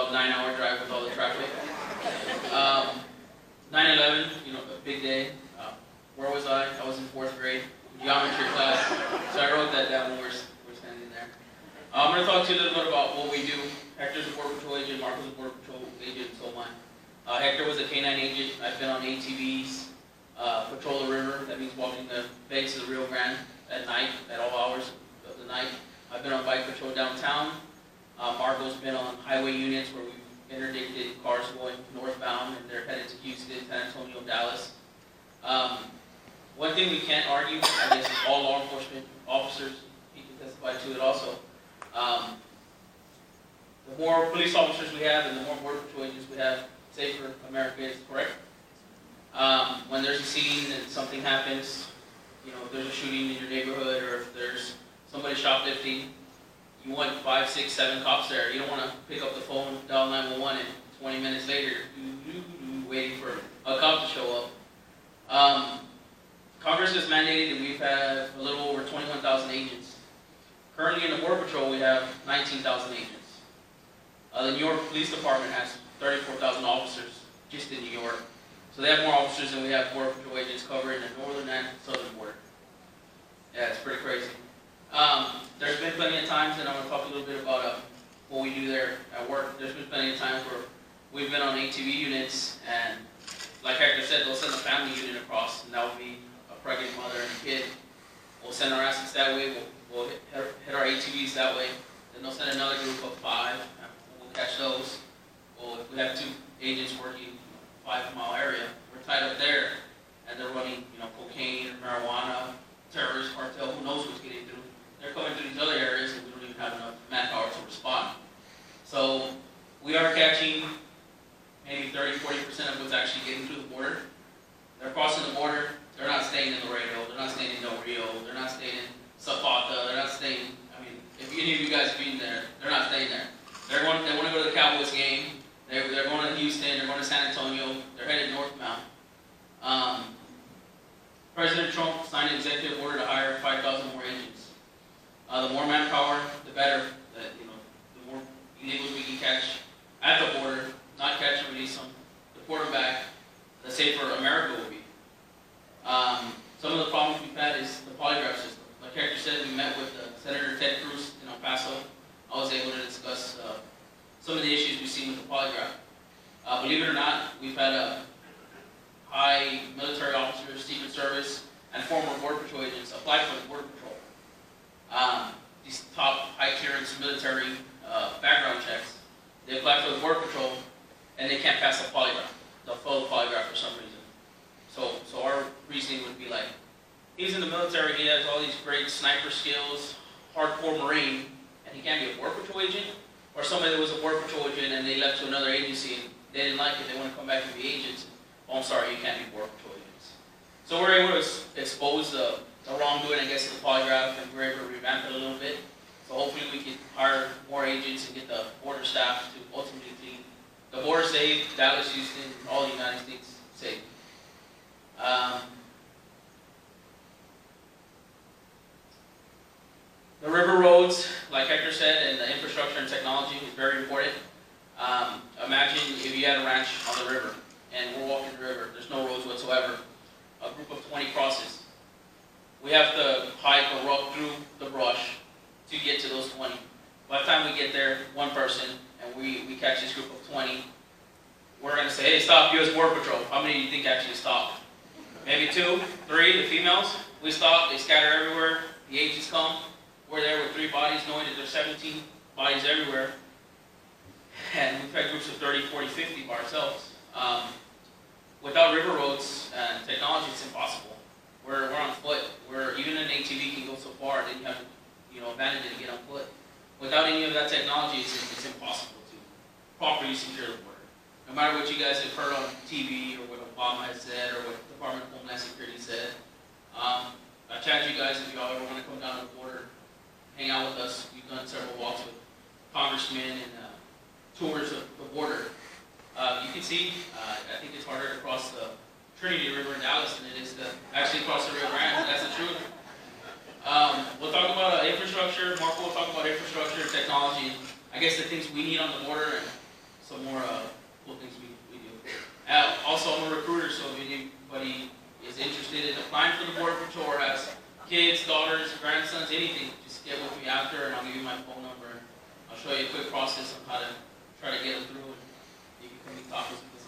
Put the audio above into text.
about 9-hour drive with all the traffic. 9/11, you know, a big day. Where was I? I was in 4th grade, geometry class. So I wrote that down when we're standing there. I'm going to talk to you a little bit about what we do. Hector's a Border Patrol agent, Marco's a Border Patrol agent, and so am I. Hector was a K-9 agent. I've been on ATVs, patrol the river. That means walking the banks of the Rio Grande at night, at all hours of the night. I've been on bike patrol downtown. Marco's been on highway units where we've interdicted cars going northbound and they're headed to Houston, San Antonio, Dallas. One thing we can't argue, I guess, is all law enforcement officers, he can testify to it also. The more police officers we have and the more Border Patrol agents we have, safer America is, correct? When there's a scene and something happens, you know, if there's a shooting in your neighborhood or if there's somebody shoplifting, you want 5, 6, 7 cops there. You don't want to pick up the phone, dial 911, and 20 minutes later, waiting for a cop to show up. Congress has mandated that we've had a little over 21,000 agents. Currently in the Border Patrol, we have 19,000 agents. The New York Police Department has 34,000 officers just in New York. So they have more officers than we have Border Patrol agents covering the northern and southern border. Yeah, it's pretty crazy. There's been plenty of times, and I'm going to talk a little bit about what we do there at work. There's been plenty of times where we've been on ATV units, and like Hector said, they'll send a family unit across, and that would be a pregnant mother and a kid. We'll send our assets that way, we'll hit our ATVs that way, then they'll send another group of 5, and we'll catch those. Well, if we have 2 agents working 5-mile area, we're tied up there, and they're running, you know, cocaine or marijuana, terrorist cartel, who knows what's getting through. They're coming through these other areas and we don't even have enough manpower to respond. So we are catching maybe 30–40% of what's actually getting through the border. They're crossing the border, they're not staying in Laredo, they're not staying in Del Rio, they're not staying in Zapata, they're not staying, I mean, if any of you guys have been there, they're not staying there. They want to go to the Cowboys game, they're going to Houston, they're going to San Antonio, they're headed northbound. President Trump signed an executive order to hire 5,000 more agents. The more manpower, the better. The more illegals we can catch at the border, not catch and release them, deport them back, the safer America will be. Some of the problems we've had is the polygraph system. Like Hector said, we met with Senator Ted Cruz in El Paso. I was able to discuss some of the issues we've seen with the polygraph. Believe it or not, we've had high military officers, Secret Service, and former Border Patrol agents apply for the Border Patrol. These top high clearance military background checks, they apply for the Border Patrol and they can't pass the polygraph. They'll fail the polygraph for some reason. So our reasoning would be like, he's in the military, he has all these great sniper skills, hardcore Marine, and he can't be a Border Patrol agent, or somebody that was a Border Patrol agent and they left to another agency and they didn't like it, they want to come back and be agents. Oh, I'm sorry, you can't be Border Patrol agents. So we're able to expose the wrongdoing, I guess, of the polygraph, and we're able to revamp it a little bit. So hopefully we can hire more agents and get the border staff to ultimately keep the border safe, Dallas, Houston, all the United States safe. The river roads, like Hector said, and the infrastructure and technology is very important. Imagine if you had a ranch on the river, and we're walking the river, there's no roads whatsoever. A group of 20 crosses. We have to hike or walk through the brush to get to those 20. By the time we get there, one person, and we catch this group of 20, we're going to say, hey, stop, U.S. Border Patrol. How many do you think actually stopped? Maybe 2, 3, the females. We stop, they scatter everywhere, the agents come. We're there with 3 bodies, knowing that there's 17 bodies everywhere. And we've had groups of 30, 40, 50 by ourselves. Without river roads and technology, it's impossible. We're on foot. Even an ATV can go so far that you have to, abandon it to get on foot. Without any of that technology, it's impossible to properly secure the border. No matter what you guys have heard on TV or what Obama has said or what the Department of Homeland Security said, I challenge you guys, if y'all ever want to come down to the border, hang out with us. We've done several walks with congressmen and tours of the border. You can see, I think it's harder to cross the Trinity River in Dallas than it is to actually cross the Rio Grande. That's the truth. We'll talk about infrastructure. Marco will talk about infrastructure, technology, I guess the things we need on the border, and some more cool things we do. Also, I'm a recruiter, so if anybody is interested in applying for the Border Patrol or has kids, daughters, grandsons, anything, just get with me after, and I'll give you my phone number. I'll show you a quick process on how to try to get them through, and you can come and talk with me.